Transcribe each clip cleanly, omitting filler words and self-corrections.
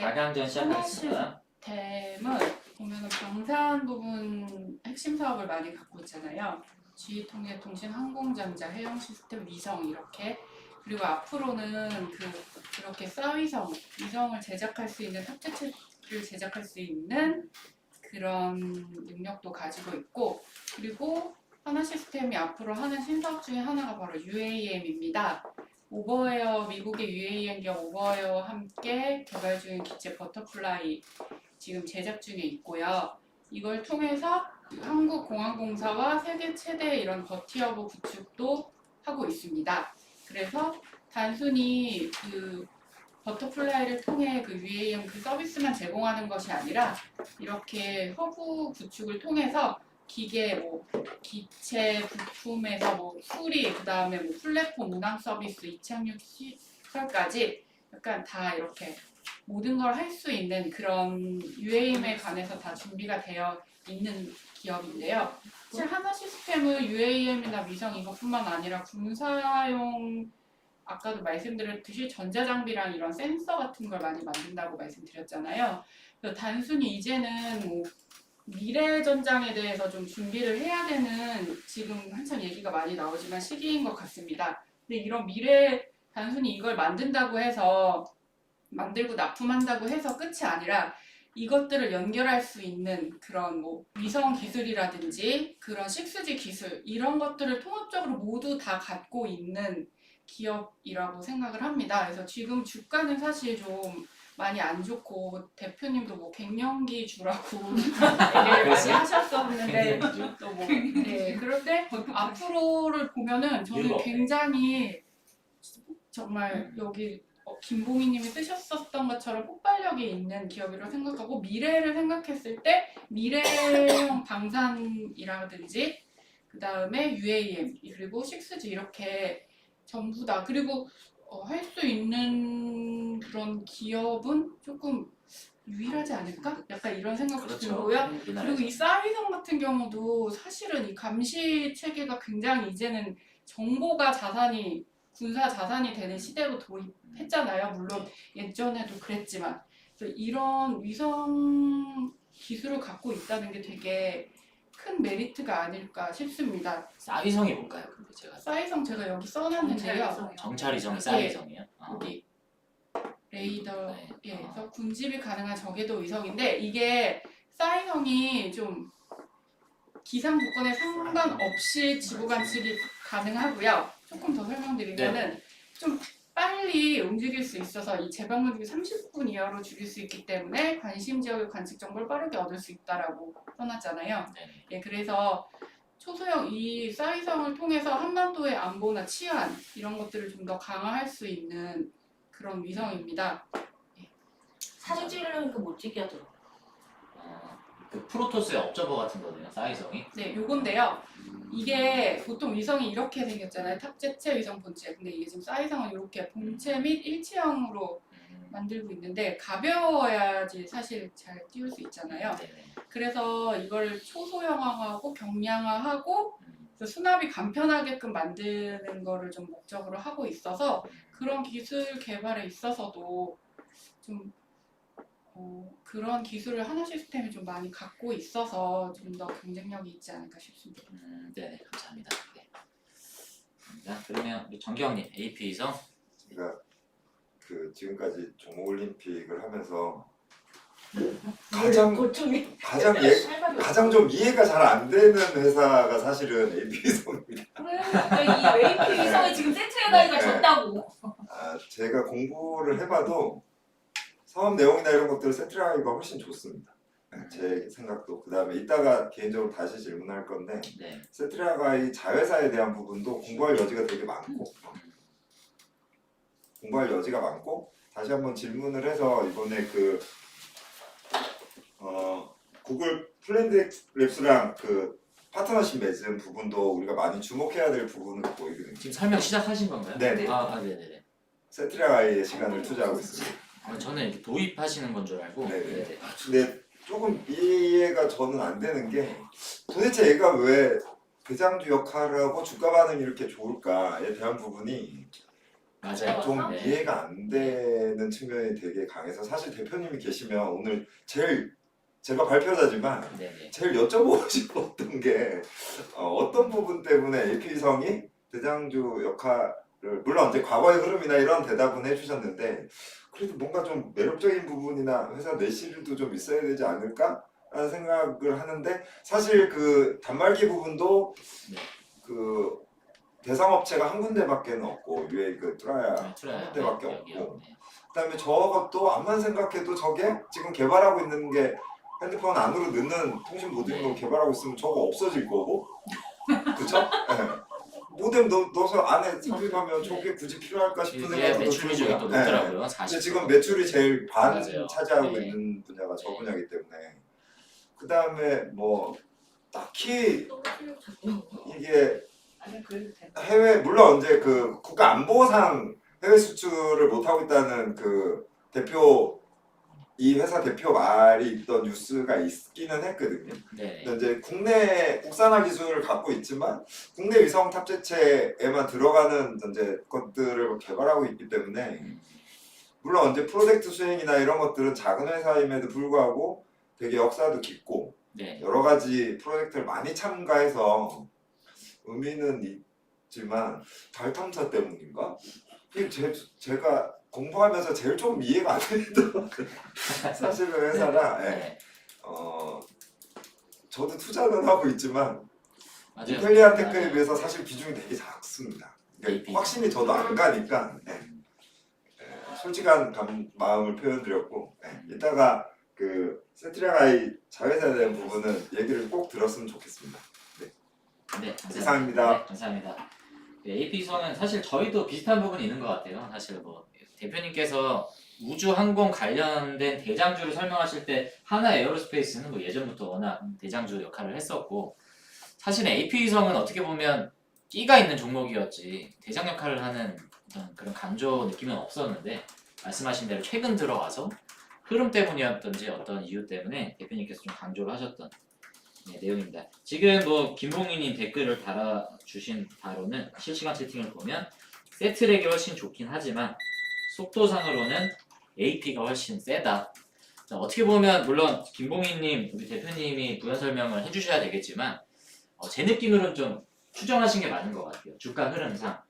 가강전 시작하겠습니다. 시스템은 보면은 방산 부분 핵심 사업을 많이 갖고 있잖아요. 지휘통제통신, 항공전자, 해양 시스템, 위성 이렇게. 그리고 앞으로는 이렇게 위성을 제작할 수 있는 탑재체를 제작할 수 있는 그런 능력도 가지고 있고, 그리고 하나 시스템이 앞으로 하는 신사업 중에 하나가 바로 UAM입니다. 오버웨어, 미국의 UAM 기업 오버웨어와 함께 개발 중인 기체 버터플라이 지금 제작 중에 있고요. 이걸 통해서 한국공항공사와 세계 최대 이런 버티어브 구축도 하고 있습니다. 그래서 단순히 버터플라이를 통해 UAM 서비스만 제공하는 것이 아니라 이렇게 허브 구축을 통해서 기계, 기체 부품에서 수리, 그 다음에 플랫폼 운항 서비스, 이착륙 시설까지 약간 다 이렇게 모든 걸 할 수 있는 그런 UAM에 관해서 다 준비가 되어 있는 기업인데요. 사실 하나 시스템은 UAM이나 위성 이것뿐만 아니라 군사용 아까도 말씀드렸듯이 전자장비랑 이런 센서 같은 걸 많이 만든다고 말씀드렸잖아요. 그래서 단순히 이제는 미래 전장에 대해서 좀 준비를 해야 되는 지금 한참 얘기가 많이 나오지만 시기인 것 같습니다. 근데 이런 단순히 이걸 만든다고 해서 만들고 납품한다고 해서 끝이 아니라 이것들을 연결할 수 있는 그런 위성 기술이라든지 그런 6G 기술 이런 것들을 통합적으로 모두 다 갖고 있는 기업이라고 생각을 합니다. 그래서 지금 주가는 사실 좀 많이 안 좋고 대표님도 갱년기 주라고 얘기를 많이 하셨었는데 또 네, 그런데 앞으로를 보면은 저는 굉장히 정말 여기 김봉희님이 쓰셨었던 것처럼 폭발력이 있는 기업이라고 생각하고 미래를 생각했을 때 미래형 방산이라든지 그 다음에 UAM 그리고 6G 이렇게 전부 다 그리고 할 수 있는 그런 기업은 조금 유일하지 않을까? 약간 이런 생각도 들고요. 그리고 이 사이성 같은 경우도 사실은 이 감시 체계가 굉장히 이제는 정보가 군사 자산이 되는 시대로 도입했잖아요. 물론 예전에도 그랬지만 그래서 이런 위성 기술을 갖고 있다는 게 되게 큰 메리트가 아닐까 싶습니다. 사위성이 뭔가요? 근데 사위성 제가 여기 써놨는데요. 정찰위성이 사위성이에요? 여기 레이더, 그래서 군집이 가능한 저궤도 위성인데 이게 사위성이 좀 기상 조건에 상관없이 지구 관측이 가능하고요. 조금 더 설명드리면은 좀 빨리 움직일 수 있어서 이 재방문이 30분 이하로 줄일 수 있기 때문에 관심 지역의 관측 정보를 빠르게 얻을 수 있다라고 써놨잖아요. 그래서 초소형 이 사위성을 통해서 한반도의 안보나 치안 이런 것들을 좀 더 강화할 수 있는 그런 위성입니다. 사진 찍으려니까 못 찍게 하더라고요. 그 프로토스의 업저버 같은 거네요, 사위성이? 네, 요건데요. 이게 보통 위성이 이렇게 생겼잖아요. 탑재체, 위성 본체. 근데 이게 지금 사위성은 이렇게 본체 및 일체형으로 만들고 있는데 가벼워야지 사실 잘 띄울 수 있잖아요. 그래서 이걸 초소형화하고 경량화하고 수납이 간편하게끔 만드는 거를 좀 목적으로 하고 있어서 그런 기술 개발에 있어서도 좀 그런 기술을 하나 시스템이 좀 많이 갖고 있어서 좀 더 경쟁력이 있지 않을까 싶습니다. 네, 감사합니다. 네. 그러면 우리 정경님, AP 위성. 제가 지금까지 종목올림픽을 하면서 가장 좀 이해가 잘 안 되는 회사가 사실은 AP위성입니다. 이 AP위성이 지금 세트의 나이가 적다고. 제가 공부를 해봐도 사업 내용이나 이런 것들 세트라이가 훨씬 좋습니다. 제 생각도. 그 다음에 이따가 개인적으로 다시 질문할 건데 세트라가 이 자회사에 대한 부분도 공부할 여지가 되게 많고 다시 한번 질문을 해서 이번에 구글 플랜드 랩스랑 파트너십 맺은 부분도 우리가 많이 주목해야 될 부분으로 보이거든요. 지금 설명 시작하신 건가요? 네. 네네. 세트라가의 시간을 투자하고 있습니다. 저는 이렇게 도입하시는 건 줄 알고. 네네. 근데 조금 이해가 저는 안 되는 게 도대체 얘가 왜 대장주 역할을 하고 주가 반응이 이렇게 좋을까에 대한 부분이 맞아요. 좀 네. 이해가 안 되는 측면이 되게 강해서 사실 대표님이 계시면 오늘 제일 제가 발표자지만 네네. 제일 여쭤보고 싶었던 게 어떤 부분 때문에 AP성이 대장주 역할을 물론 이제 과거의 흐름이나 이런 대답은 해주셨는데 그래도 뭔가 좀 매력적인 부분이나 회사 내실도 좀 있어야 되지 않을까? 라는 생각을 하는데 사실 그 단말기 부분도 네. 그 대상업체가 한 군데밖에는 없고 유에 그 트라야 한 군데밖에 없고 그다음에 저것도 암만 생각해도 저게 지금 개발하고 있는 게 핸드폰 안으로 넣는 통신 모듈로 개발하고 있으면 저거 없어질 거고 그쵸? 네. 모뎀 넣어서 안에 삽입하면 저게 굳이 필요할까 싶은 생각도 매출이 좀 들고요. 높더라고요. 근데 지금 매출이 제일 반 맞아요. 차지하고 네. 있는 분야가 저 분야이기 때문에 그 다음에 뭐 딱히 이게 아니 그래도 돼. 해외 물론 이제 그 국가 안보상 해외 수출을 못 하고 있다는 그 대표 이 회사 대표 말이 있던 뉴스가 있기는 했거든요. 네. 근데 이제 국내 국산화 기술을 갖고 있지만 국내 위성 탑재체에만 들어가는 이제 것들을 개발하고 있기 때문에 물론 이제 프로젝트 수행이나 이런 것들은 작은 회사임에도 불구하고 되게 역사도 깊고 네. 여러 가지 프로젝트를 많이 참가해서 의미는 있지만 달 탐사 때문인가? 이게 제가 공부하면서 제일 좀 이해가 안 되던 사실은 회사라 네. 저도 투자는 하고 있지만 맞아요. 인텔리안 테크에 비해서 사실 비중이 되게 작습니다. 그러니까 AP. 확신이 저도 안 가니까 솔직한 마음을 표현드렸고 이따가 그 세트리아가이 자회사에 대한 부분은 얘기를 꼭 들었으면 좋겠습니다. 네, 이상입니다. 네, 감사합니다. 네, AP성은 사실 저희도 비슷한 부분이 있는 것 같아요. 사실 뭐 대표님께서 우주 항공 관련된 대장주를 설명하실 때 하나 에어로스페이스는 뭐 예전부터 워낙 대장주 역할을 했었고 사실 AP성은 어떻게 보면 끼가 있는 종목이었지 대장 역할을 하는 어떤 그런 강조 느낌은 없었는데 말씀하신 대로 최근 들어와서 흐름 때문이었던지 어떤 이유 때문에 대표님께서 좀 강조를 하셨던 내용입니다. 지금 뭐 김봉희님 댓글을 달아주신 바로는 실시간 채팅을 보면 세트랙이 훨씬 좋긴 하지만 속도상으로는 AP가 훨씬 세다. 자, 어떻게 보면 물론 김봉희님 우리 대표님이 부연 설명을 해주셔야 되겠지만 제 느낌으로는 좀 추정하신 게 맞는 것 같아요. 주가 흐름상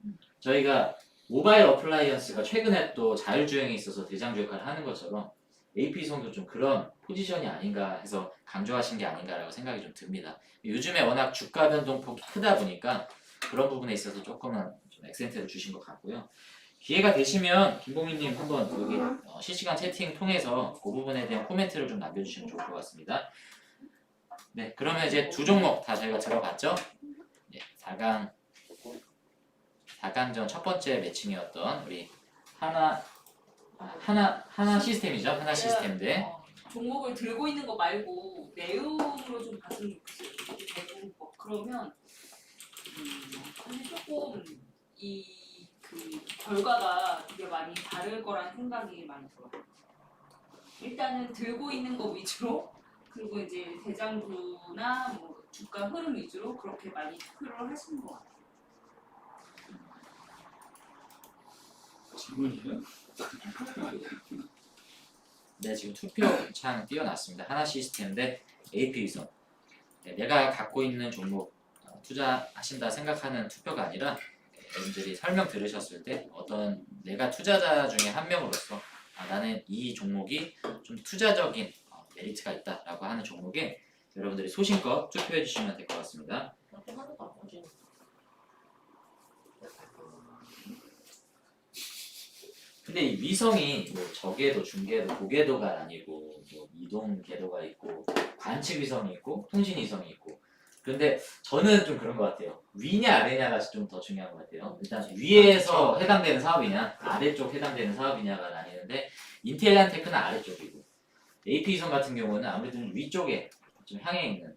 저희가 모바일 어플라이언스가 최근에 또 자율주행에 있어서 대장주 역할을 하는 것처럼 AP성도 좀 그런 포지션이 아닌가 해서 강조하신 게 아닌가라고 생각이 좀 듭니다. 요즘에 워낙 주가 변동폭이 크다 보니까 그런 부분에 있어서 조금은 좀 액센트를 주신 것 같고요. 기회가 되시면 김봉희님 한번 여기 실시간 채팅 통해서 그 부분에 대한 코멘트를 좀 남겨주시면 좋을 것 같습니다. 네, 그러면 이제 두 종목 다 저희가 들어봤죠? 네, 4강전 첫 번째 매칭이었던 우리 하나 시스템이죠. 하나 시스템 대 종목을 들고 있는 거 말고 내용으로 좀 봤으면 좋겠어요. 대부분 뭐 그러면 근데 조금 이 그 결과가 되게 많이 다를 거라는 생각이 많이 들어요. 일단은 들고 있는 거 위주로 그리고 이제 대장주나 뭐 주가 흐름 위주로 그렇게 많이 투표를 하시는 것 같아요. 질문이에요? 네, 지금 투표창 띄워놨습니다. 하나 시스템 대 AP위성. 네, 내가 갖고 있는 종목 투자하신다 생각하는 투표가 아니라 여러분들이 설명 들으셨을 때 어떤 내가 투자자 중에 한 명으로서 나는 이 종목이 좀 투자적인 메리트가 있다라고 하는 종목에 여러분들이 소신껏 투표해 주시면 될 것 같습니다. 근데 이 위성이 뭐 저궤도, 중궤도, 고궤도가 아니고 뭐 이동 궤도가 있고 관측 위성이 있고 통신 위성이 있고 근데 저는 좀 그런 것 같아요. 위냐 아래냐가 좀 더 중요한 것 같아요. 일단 위에서 해당되는 사업이냐 아래쪽 해당되는 사업이냐가 나뉘는데 인텔리안 테크는 아래쪽이고 AP 위성 같은 경우는 아무래도 좀 위쪽에 좀 향해 있는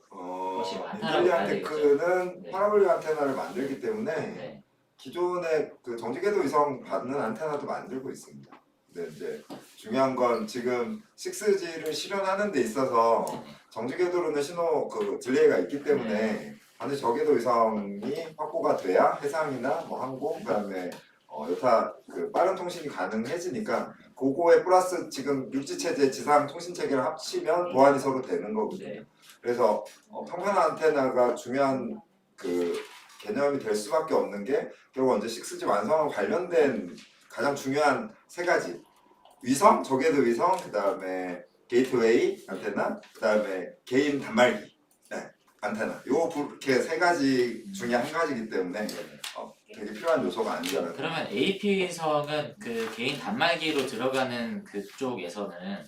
것이 많다라고 인텔리안 봐야 되겠죠. 테크는 네. 파라볼릭 안테나를 만들기 때문에 네. 기존의 그 정지궤도 위성 받는 안테나도 만들고 있습니다. 근데 이제 중요한 건 지금 6G를 실현하는 데 있어서 정지궤도로는 신호 그 딜레이가 있기 때문에 반드시 저궤도 위성이 확보가 돼야 해상이나 뭐 항공 그다음에 여타 그 빠른 통신이 가능해지니까 그거에 플러스 지금 육지 체제, 지상 통신 체계를 합치면 보안이 서로 되는 거거든요. 네. 그래서 평면한 안테나가 중요한 그 개념이 될 수밖에 없는 게 결국 이제 6G 완성과 관련된 가장 중요한 세 가지 위성, 저궤도 위성, 그 다음에 게이트웨이 안테나, 그 다음에 개인 단말기 안테나 이렇게 세 가지 중에 한 가지이기 때문에 되게 필요한 요소가 아닌가. 그러면 AP성은 그 개인 단말기로 들어가는 그쪽에서는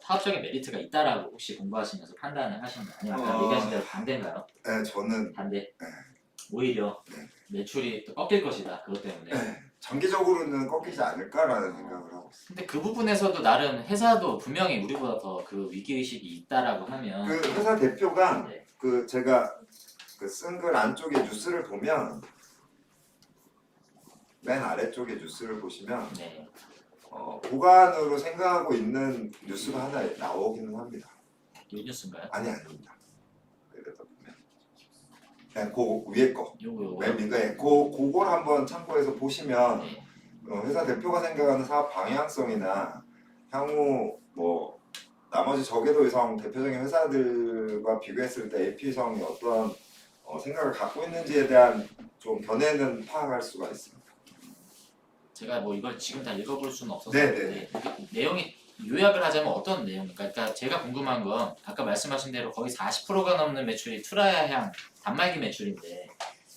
사업적인 메리트가 있다라고 혹시 공부하시면서 판단을 하시나요? 아니면 아까 얘기하신 대로 반대인가요? 네, 저는 반대. 오히려 네. 매출이 또 꺾일 것이다. 그것 때문에. 장기적으로는 꺾이지 않을까라는 생각을 하고 있어요. 근데 그 부분에서도 나름 회사도 분명히 우리보다 더 그 위기의식이 있다라고 하면 그 회사 대표가 네. 그 제가 그 쓴 글 안쪽에 뉴스를 보면 맨 아래쪽에 뉴스를 보시면 네. 보관으로 생각하고 있는 뉴스가 하나 나오기는 합니다. 요 뉴스인가요? 아닙니다. 그러다 보면 그냥 그 위에 거, 요거 맨 밑에 그걸 한번 참고해서 보시면 네. 회사 대표가 생각하는 사업 방향성이나 향후 뭐 나머지 저궤도 위성 대표적인 회사들과 비교했을 때 AP성이 어떤 생각을 갖고 있는지에 대한 좀 견해는 파악할 수가 있습니다. 제가 뭐 이걸 지금 다 읽어볼 수는 없어서 네네. 내용이 요약을 하자면 어떤 내용입니까? 그러니까 제가 궁금한 건 아까 말씀하신 대로 거의 40%가 넘는 매출이 투라야향 단말기 매출인데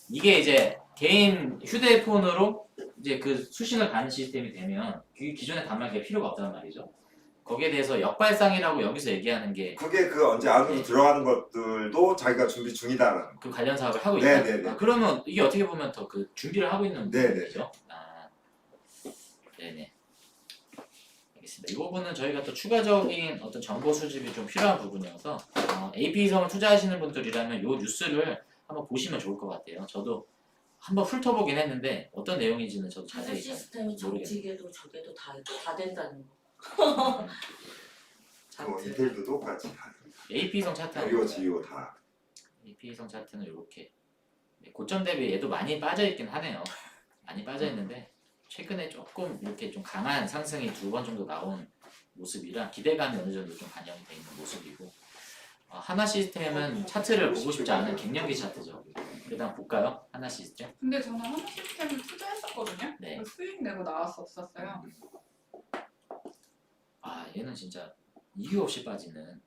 이게 이제 개인 휴대폰으로 이제 그 수신을 받는 시스템이 되면 기존의 단말기가 필요가 없단 말이죠. 거기에 대해서 역발상이라고 여기서 얘기하는 게 그게 그 언제 안으로 네. 들어가는 것들도 자기가 준비 중이다라는 그 관련 사업을 하고 있다. 네네네. 그러면 이게 어떻게 보면 더 그 준비를 하고 있는 네네. 부분이죠. 네네. 알겠습니다. 이 부분은 저희가 또 추가적인 어떤 정보 수집이 좀 필요한 부분이어서 AP성을 투자하시는 분들이라면 이 뉴스를 한번 보시면 좋을 것 같아요. 저도 한번 훑어보긴 했는데 어떤 내용인지는 저도 회사 자세히 잘 시스템이 모르겠네요. 정치계도 저게도 다 된다는 거. 그 인텔도 똑같이 다 AP성 차트는 LEO, GEO 다 AP성 차트는 이렇게 고점 대비 얘도 많이 빠져있긴 하네요. 많이 빠져있는데 최근에 조금 이렇게 좀 강한 상승이 2번 정도 나온 모습이라 기대감이 어느 정도 좀 반영이 돼 있는 모습이고 하나 시스템은 차트를 보고 싶지 않은 갱년기 차트죠. 일단 볼까요? 하나 시스템. 근데 저는 하나 시스템을 투자했었거든요. 네. 수익 내고 나왔었어요. 얘는 진짜 이유 없이 빠지는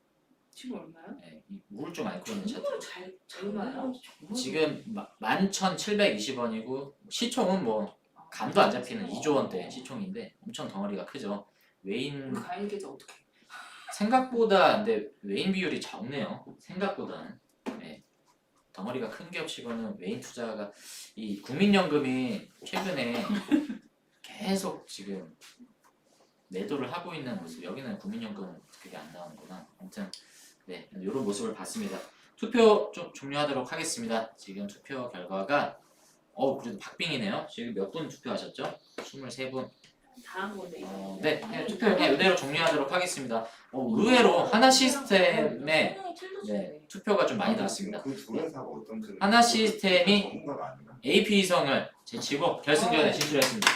지금 얼마요? 이 우울증 앓고 있는 차트. 정말 잘 봐요. 지금 11,720원이고 시총은 뭐 감도 안 잡히는 2조 원대 시총인데 엄청 덩어리가 크죠. 외인 가일 계좌 어떻게? 생각보다 근데 외인 비율이 적네요. 생각보다는 덩어리가 큰 겹치고는 외인 투자가 이 국민연금이 최근에 계속 지금 매도를 하고 있는 모습. 여기는 국민연금은 그게 안 나오는구나. 아무튼 이런 모습을 봤습니다. 투표 좀 종료하도록 하겠습니다. 지금 투표 결과가 그래도 박빙이네요. 지금 몇 분 투표하셨죠? 23분. 다 한 건데. 네, 투표 그냥 이대로 종료하도록 하겠습니다. 의외로 하나 시스템에 투표가 좀 많이 나왔습니다. 그 두 회사가 어떤 하나 시스템이 전문가가 아닌가? AP성을 제치고 결승전에 진출했습니다.